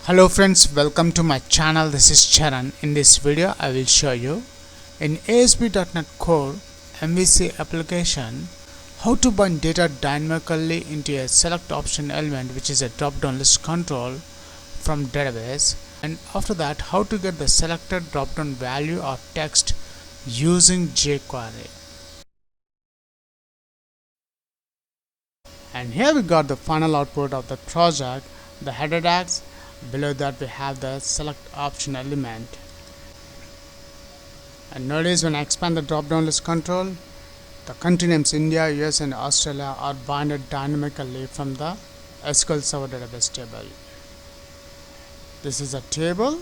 Hello friends, welcome to my channel. This is Charan. In this video I will show you in ASP.NET Core MVC application how to bind data dynamically into a select option element, which is a drop-down list control from database, and after that how to get the selected drop-down value or text using jQuery. And here we got the final output of the project, the header tags. Below that we have the select option element, and notice when I expand the drop down list control, the country names India, US and Australia are binded dynamically from the SQL Server database table. This is a table,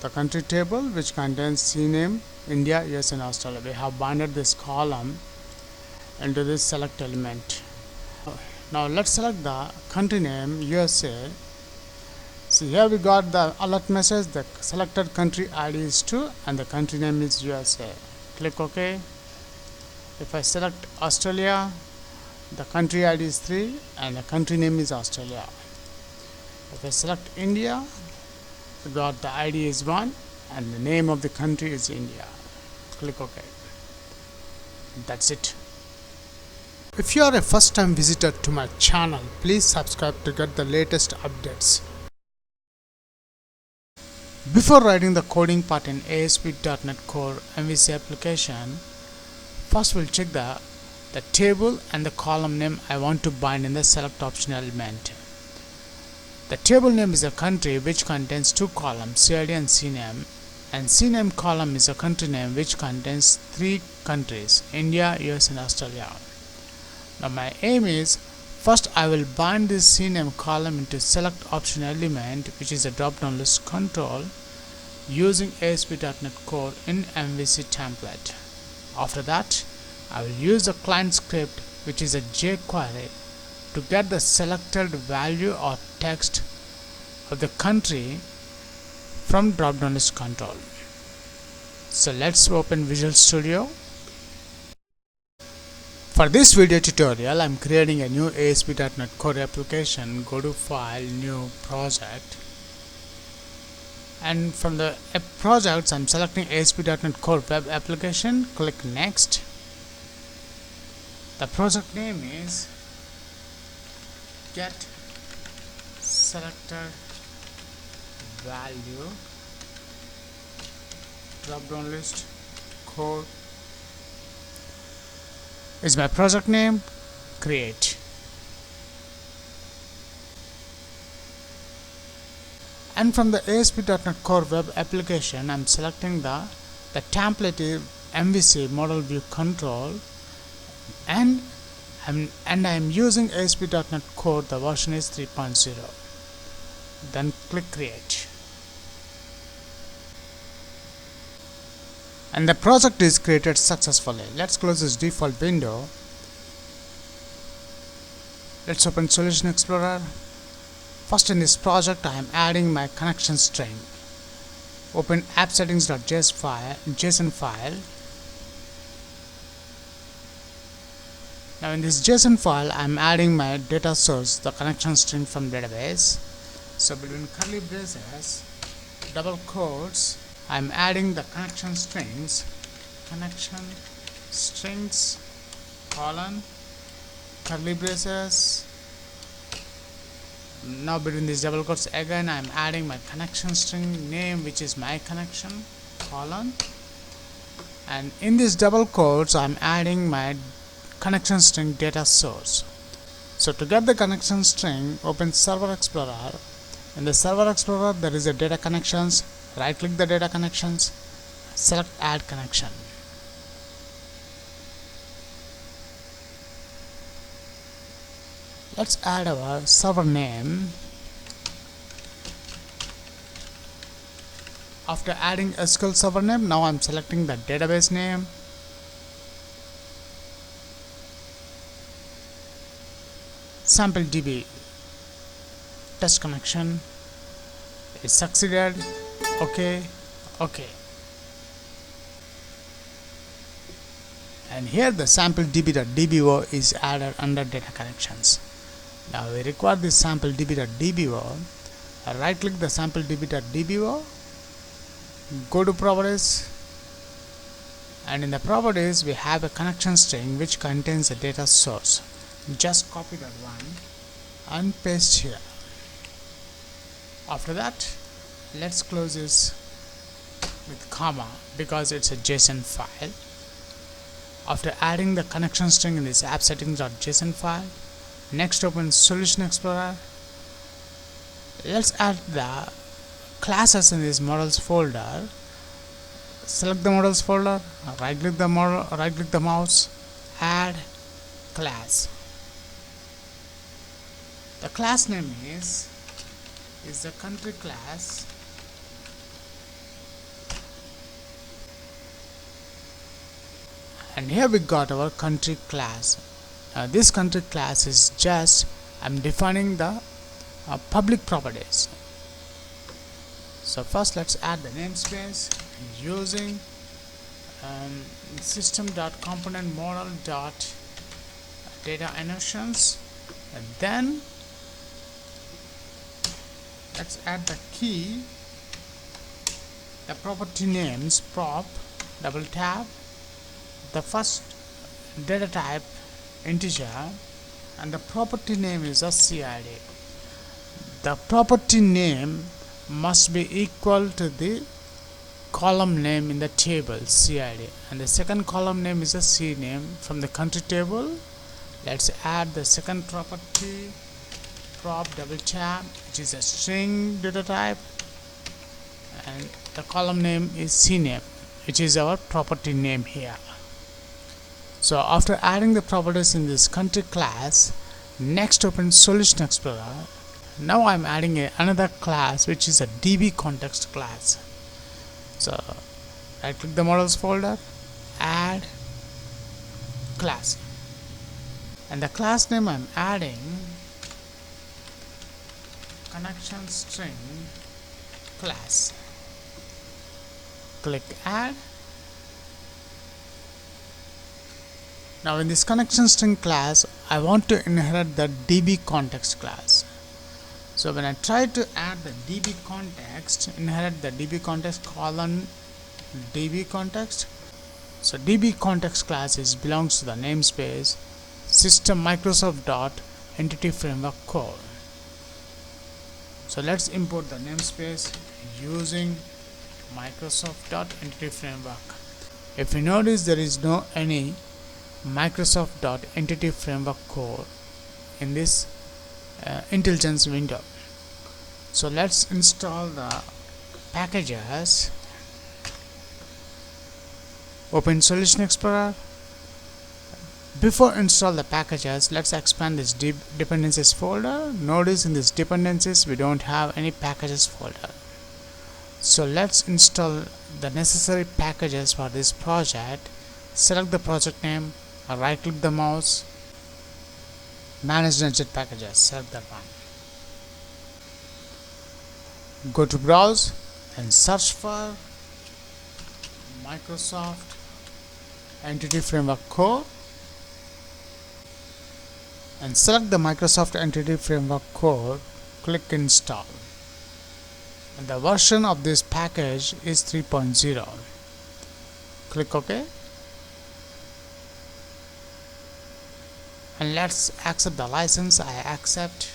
the country table, which contains CNAME, India, US and Australia. We have binded this column into this select element. Now let's select the country name USA. So here we got the alert message, the selected country ID is 2 and the country name is USA. Click OK. If I select Australia, the country ID is 3 and the country name is Australia. If I select India, we got the ID is 1 and the name of the country is India. Click OK. That's it. If you are a first time visitor to my channel, please subscribe to get the latest updates. Before writing the coding part in ASP.NET Core MVC application, first we'll check the table and the column name I want to bind in the select option element. The table name is a country which contains two columns, CID and CNAME, and CNAME column is a country name which contains three countries, India, US and Australia. Now my aim is, first I will bind this CNAME column into select option element, which is a drop-down list control, using ASP.NET Core in MVC template. After that, I will use a client script, which is a jQuery, to get the selected value or text of the country from drop-down list control. So let's open Visual Studio. For this video tutorial, I am creating a new ASP.NET Core application. Go to File, New, Project, and from the projects I am selecting ASP.NET Core Web Application. Click Next. The project name is Get Selected Value Drop-down List Core is my project name. Create. And from the ASP.NET Core Web Application, I'm selecting the template is MVC Model View Control, and I'm using ASP.NET Core. The version is 3.0. Then click Create. And the project is created successfully. Let's close this default window. Let's open Solution Explorer. First, in this project I am adding my connection string. Open appsettings.json file. Now in this JSON file I am adding my data source, the connection string from database. So between curly braces, double quotes, I am adding the connection strings, colon, curly braces. Now between these double quotes again I am adding my connection string name, which is my connection, colon, and in these double quotes I am adding my connection string data source. So to get the connection string, open Server Explorer. In the Server Explorer there is a data connections. Right click the data connections, select add connection. Let's add our server name. After adding SQL Server name, now I'm selecting the database name. Sample DB test connection is succeeded. OK. And here the sample db.dbo is added under data connections. Now we require this sample db.dbo right click the sample db.dbo, go to properties, and in the properties we have a connection string which contains a data source. Just copy that one and paste here. After that, let's close this with comma because it's a JSON file. After adding the connection string in this app settings.json file, next open Solution Explorer. Let's add the classes in this models folder. Select the models folder, right click the mouse, add class. The class name is the country class, and here we got our country class. This country class is just I'm defining the public properties. So first let's add the namespace using system.componentModel.data annotations, and then let's add the key, the property names prop, double tap, the first data type integer, and the property name is a CID. The property name must be equal to the column name in the table CID, and the second column name is a C name from the country table. Let's add the second property prop, double tap, which is a string data type, and the column name is CNAME, which is our property name here. So after adding the properties in this country class, next open Solution Explorer. Now I'm adding another class which is a DB context class. So right click the models folder, add class, and the class name I'm adding connection string class. Click add. Now in this connection string class, I want to inherit the DB context class. So when I try to add the DB context, inherit the DB context colon DB context. So DB context class belongs to the namespace system Microsoft dot entity framework core. So let's import the namespace using Microsoft dot entity framework. If you notice, there is no any Microsoft dot entity framework core in this intelligence window. So let's install the packages. Open Solution Explorer. Before install the packages, let's expand this dependencies folder. Notice in this dependencies we don't have any packages folder. So let's install the necessary packages for this project. Select the project name, right click the mouse, manage NetJet packages, select that one. Go to browse and search for Microsoft Entity Framework Core and select the Microsoft Entity Framework Core, click install. And the version of this package is 3.0. Click OK. And let's accept the license. I accept.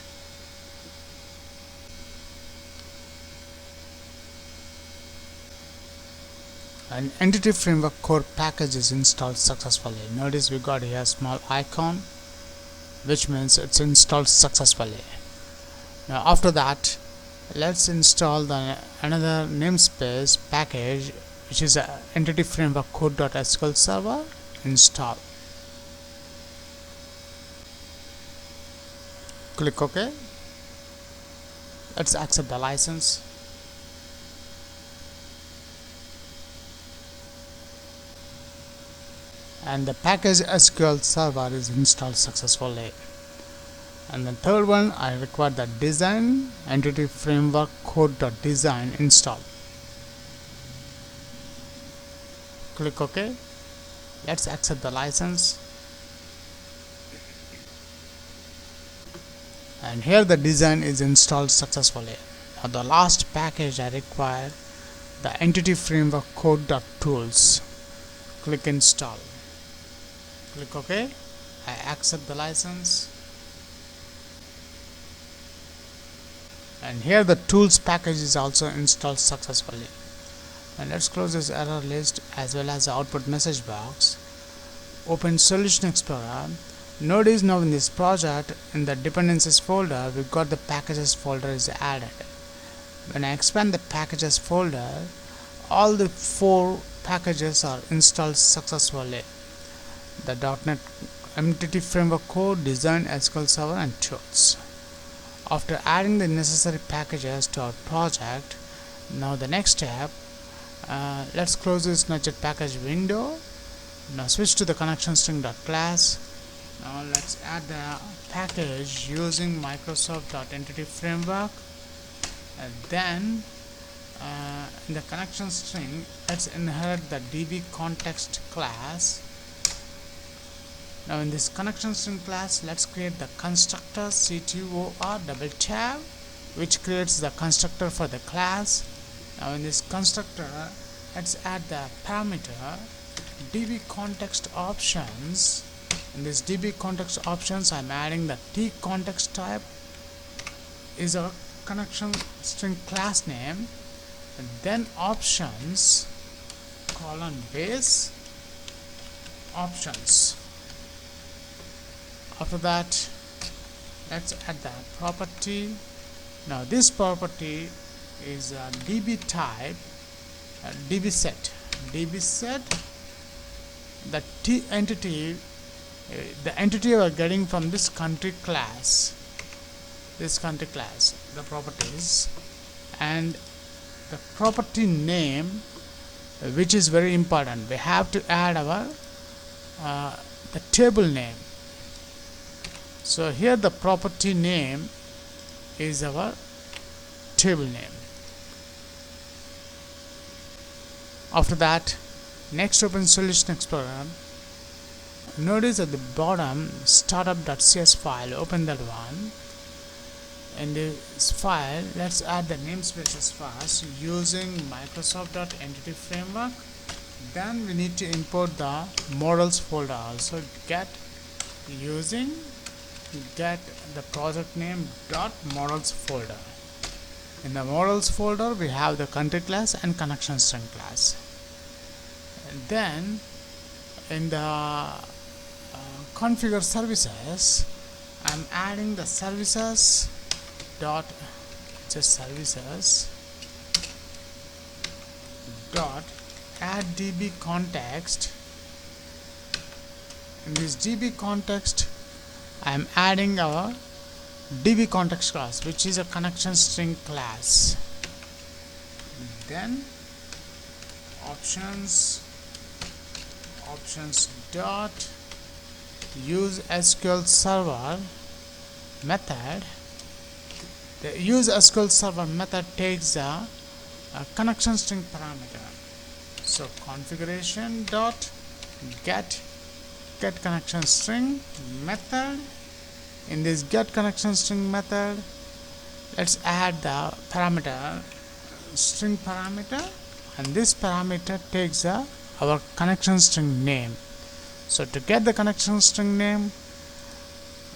An Entity Framework Core package is installed successfully. Notice we got here a small icon, which means it's installed successfully. Now after that, let's install the another namespace package, which is a Entity Framework Code.SQL Server. Install. Click OK. Let's accept the license. And the package SQL Server is installed successfully. And the third one, I require the design Entity Framework Code.Design install. Click OK. Let's accept the license. And here the design is installed successfully. Now the last package I require, the entity framework code.tools. Click install. Click OK. I accept the license. And here the tools package is also installed successfully. And let's close this error list as well as the output message box. Open Solution Explorer. Notice now in this project, in the dependencies folder, we got the packages folder is added. When I expand the packages folder, all the 4 packages are installed successfully. The .NET Entity Framework Code, Design, SQL Server and Tools. After adding the necessary packages to our project, now the next step, let's close this Nugget package window. Now switch to the connection string.class. Now let's add the package using Microsoft.Entity Framework, and then in the connection string, let's inherit the DB context class. Now in this connection string class, let's create the constructor CTOR double tab, which creates the constructor for the class. Now in this constructor, let's add the parameter DB context options. In this DB context options, I'm adding the T context type is our connection string class name, and then options colon base options. After that, let's add the property. Now this property is a DB type, DB set. DB set, the T entity, the entity we are getting from this country class. The properties, and the property name, which is very important. We have to add our the table name. So here the property name is our table name. After that, next open Solution Explorer. Notice at the bottom startup.cs file, open that one. In this file, let's add the namespaces first using Microsoft.Entity Framework. Then we need to import the models folder also. Get the project name .models folder. In the models folder, we have the country class and connection string class. And then in the configure services, I'm adding the services dot add DB context. In this DB context, I am adding our DB context class, which is a connection string class. Then options dot use SQL Server method. The use SQL Server method takes the connection string parameter. So configuration dot get connection string method. In this get connection string method, let's add the parameter string parameter, and this parameter takes our connection string name. So to get the connection string name,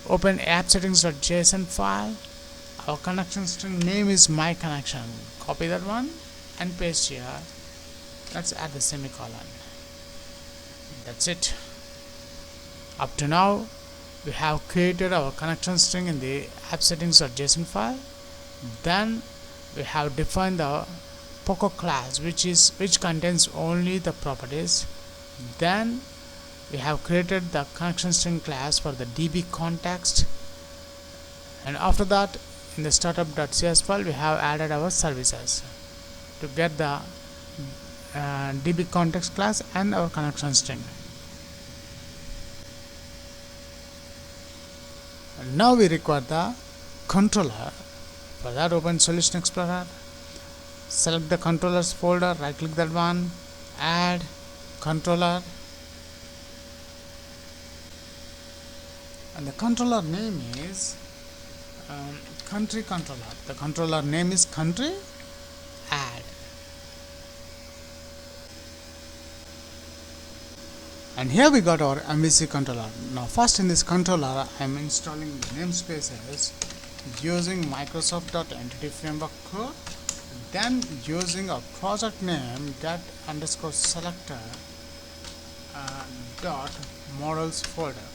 open appsettings.json file. Our connection string name is my connection. Copy that one and paste here. Let's add the semicolon. That's it. Up to now, we have created our connection string in the appsettings.json file. Then we have defined the Poco class, which contains only the properties. Then we have created the connection string class for the DB context, and after that, in the startup.cs file, we have added our services to get the DB context class and our connection string. And now we require the controller. For that, open Solution Explorer, select the controllers folder, right click that one, add controller, and the controller name is country controller. The controller name is country add. And here we got our MVC controller. Now first in this controller I am installing the namespaces using Microsoft.Entity Framework code, then using a project name get_selector dot models folder.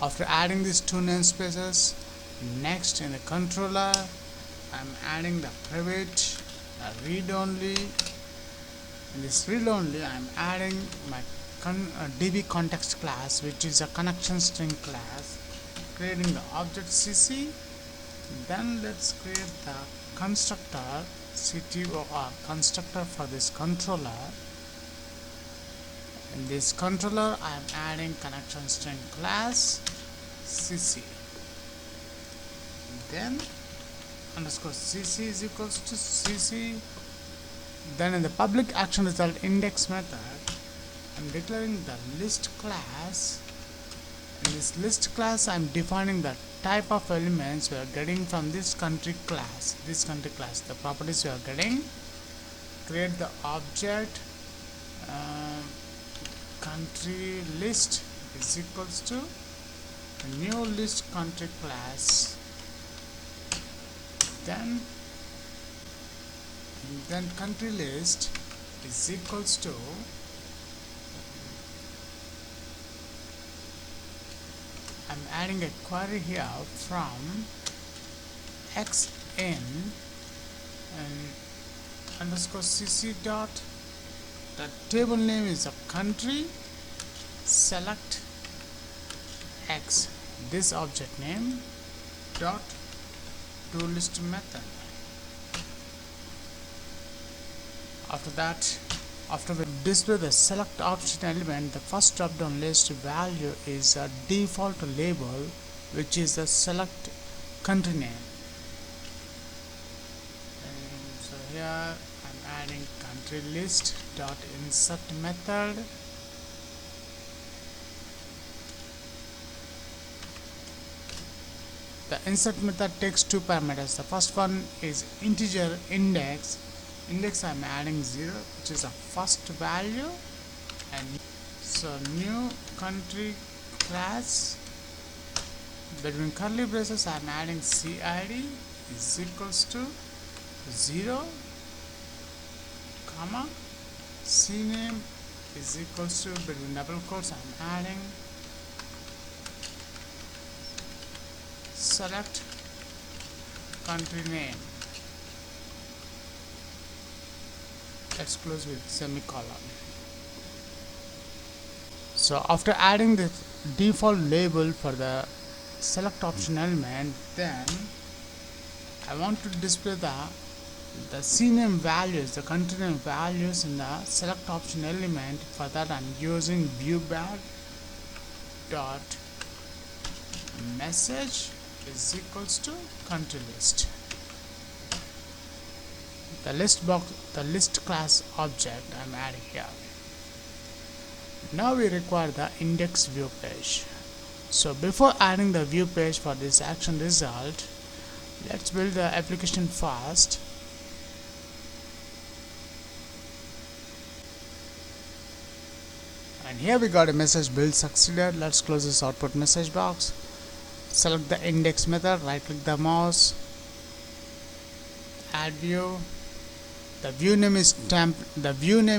After adding these two namespaces, next in the controller I am adding the private read only. In this read only I am adding my DB context class, which is a connection string class, creating the object CC. Then let's create the constructor CTOR constructor for this controller. In this controller I am adding connection string class CC. Then underscore CC is equals to CC. Then in the public action result index method I am declaring the list class. In this list class I am defining the type of elements we are getting from this country class. The properties we are getting. Create the object country list is equals to a new list country class. Then country list is equals to I'm adding a query here from xn and underscore cc dot. The table name is a country select x, this object name dot to list method. After that, after we display the select option element, the first drop down list value is a default label, which is the select country name. And so here I'm adding country list dot insert method. The insert method takes two parameters. The first one is integer index. I'm adding 0, which is a first value, and so new country class between curly braces I'm adding CID is equals to 0, comma CNAME is equals to between double quotes I'm adding select country name. Let's close with semicolon. So after adding the default label for the select option element, then I want to display the CNAME values, the country name values in the select option element. For that I'm using viewBag dot message is equals to country list. The list class object I'm adding here. Now we require the index view page. So before adding the view page for this action result, let's build the application first. And here we got a message build succeeded. Let's close this output message box. Select the index method, right click the mouse, add view. The view name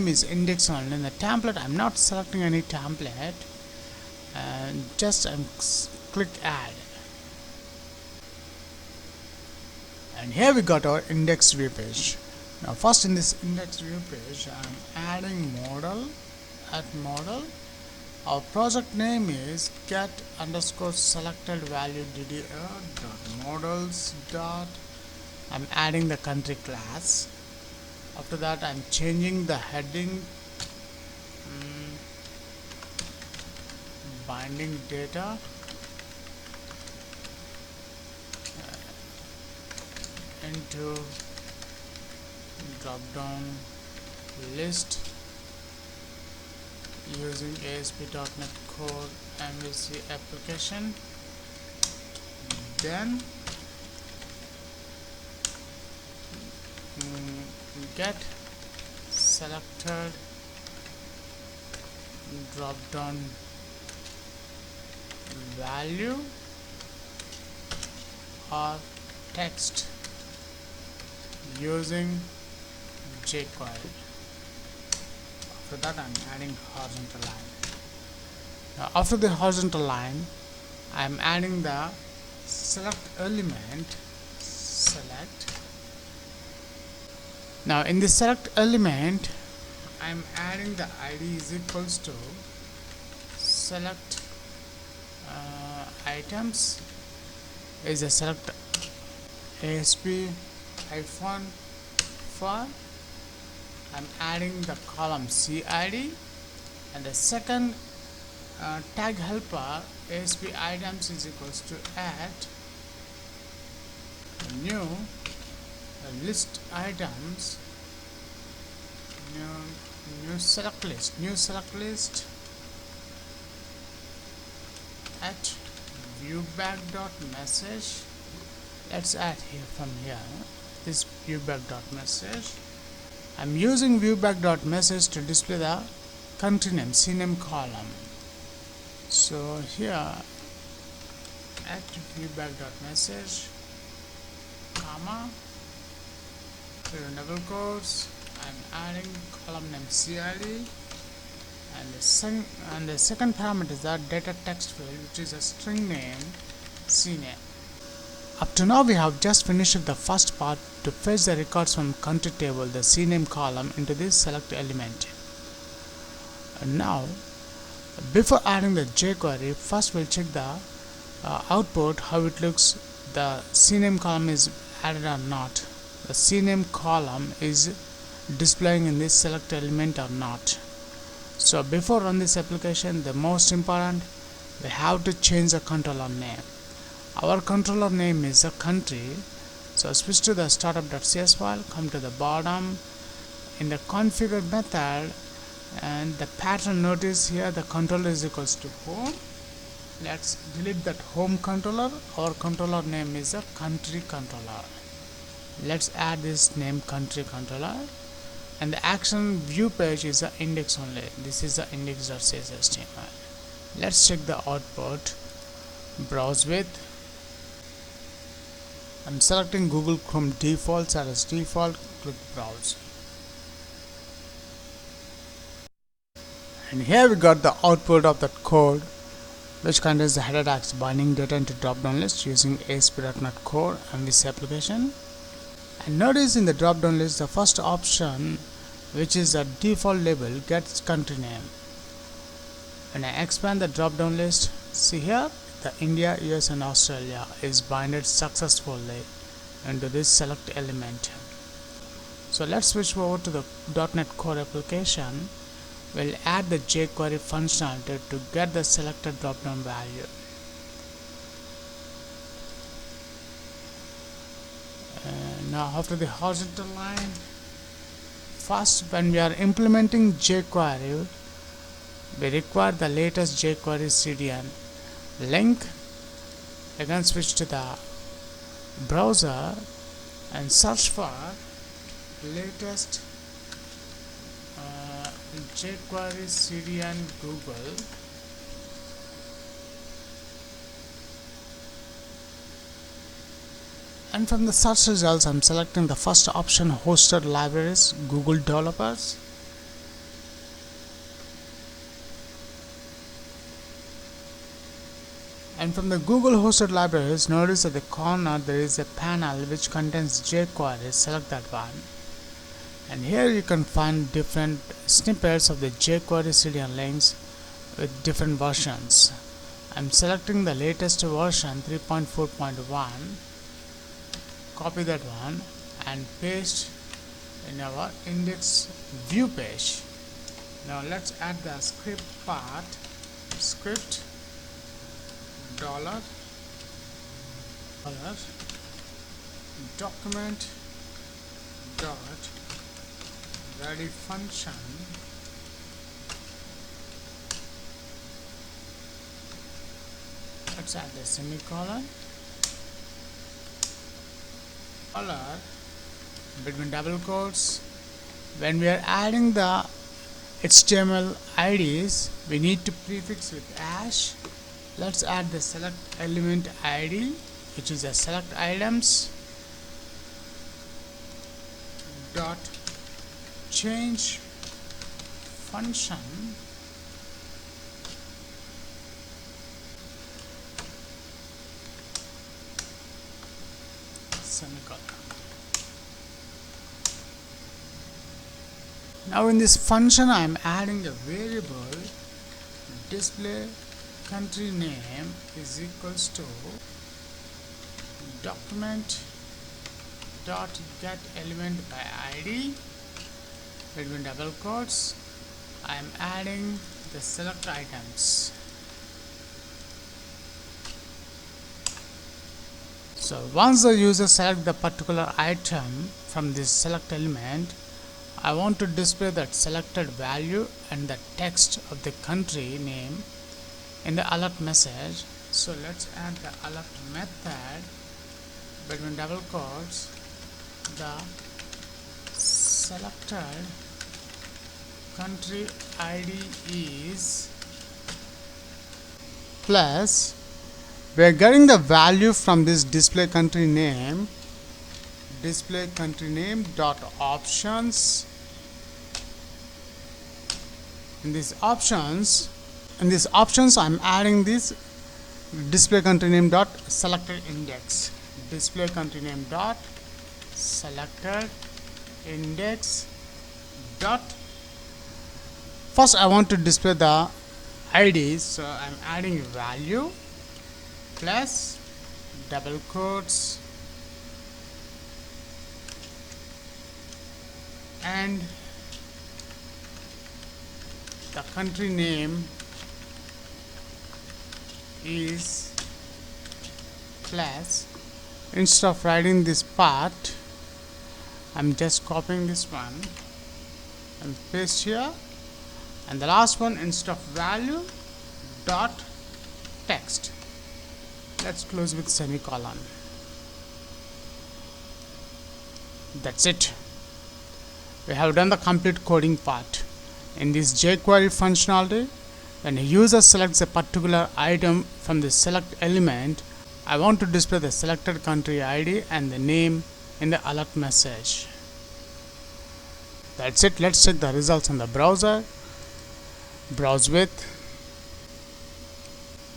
is index only. In the template I'm not selecting any template, and just click add. And here we got our index view page. Now first in this index view page I'm adding model at model. Our project name is get underscore selected value DDR dot models dot. I'm adding the country class. After that I'm changing the heading binding data into drop down list using ASP.NET Core MVC application. Then get selected drop down value or text using jQuery. After that, I'm adding horizontal line. Now, after the horizontal line, I'm adding the select element. Select. Now, in the select element, I'm adding the ID is equals to select items is a select ASP hyphen for. I'm adding the column CID, and the second tag helper ASP items is equals to add new list items, new select list at viewback.message. Let's add here from here this viewback.message. I'm using viewback.message to display the country name CNAME column. So here at viewback.message, comma, double quotes, I'm adding column name CID, and the second parameter is the data text field, which is a string name CNAME. Up to now, we have just finished the first part to fetch the records from country table, the CNAME column, into this select element. And now, before adding the jQuery, first we'll check the output, how it looks, the CNAME column is added or not. The CNAME column is displaying in this select element or not. So before run this application, the most important, we have to change the controller name. Our controller name is a country. So switch to the startup.cs file, come to the bottom in the configure method, and the pattern, notice here the controller is equals to home. Let's delete that home controller. Our controller name is a country controller. Let's add this name country controller, and the action view page is the index only. This is the index.cshtml. Let's check the output. Browse with. I'm selecting Google Chrome defaults as default. Click browse. And here we got the output of that code, which contains the header tags binding data into drop-down list using ASP.NET Core MVC application. And notice in the drop-down list, the first option, which is the default label, gets country name. When I expand the drop-down list, see here, the India, US and Australia is binded successfully into this select element. So let's switch over to the .NET Core application. We'll add the jQuery functionality to get the selected drop-down value. Now after the horizontal line, first when we are implementing jQuery, we require the latest jQuery CDN link. Again switch to the browser and search for latest jQuery CDN Google. And from the search results, I'm selecting the first option, hosted libraries, Google developers. And from the Google hosted libraries, notice at the corner there is a panel which contains jQuery. Select that one. And here you can find different snippets of the jQuery CDN links with different versions. I'm selecting the latest version 3.4.1. Copy that one and paste in our index view page. Now let's add the script part. Script $, document dot ready function let's add the semicolon, between double quotes. When we are adding the HTML IDs, we need to prefix with hash. Let's add the select element ID, which is a select items dot change function semicolon. Now in this function I am adding a variable display country name is equals to document dot get element by ID between double quotes. I am adding the select items. So once the user select the particular item from this select element, I want to display that selected value and the text of the country name in the alert message. So let's add the alert method between double quotes, the selected country ID is plus we are getting the value from this display country name dot options. In these options I'm adding this display country name dot selected index, display country name dot selected index dot. First I want to display the IDs, so I'm adding value plus double quotes and the country name is plus. Instead of writing this part, I'm just copying this one and paste here, and the last one instead of value dot text. Let's close with semicolon. That's it. We have done the complete coding part. In this jQuery functionality, when a user selects a particular item from the select element, I want to display the selected country ID and the name in the alert message. That's it. Let's check the results on the browser. Browse with,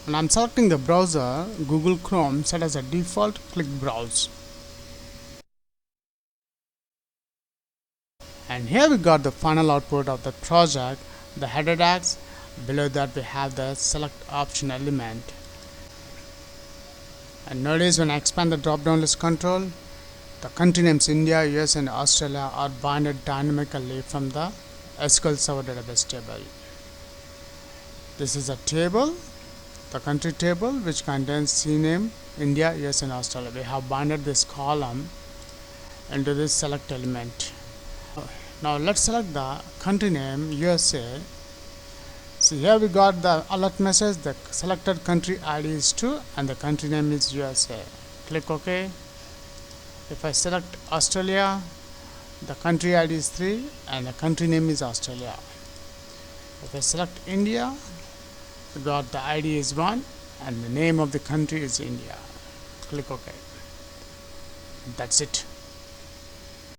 and I'm selecting the browser Google Chrome set as a default. Click browse, and here we got the final output of the project, the header tags. Below that we have the select option element, and notice when I expand the drop down list control, the country names India, US and Australia are binded dynamically from the SQL Server database table. This is a table, the country table, which contains CNAME, India, US and Australia. We have binded this column into this select element. Now let's select the country name USA. So here we got the alert message, the selected country ID is 2 and the country name is USA. Click OK. If I select Australia, the country ID is 3 and the country name is Australia. If I select India, we got the ID is 1 and the name of the country is India. Click OK. That's it.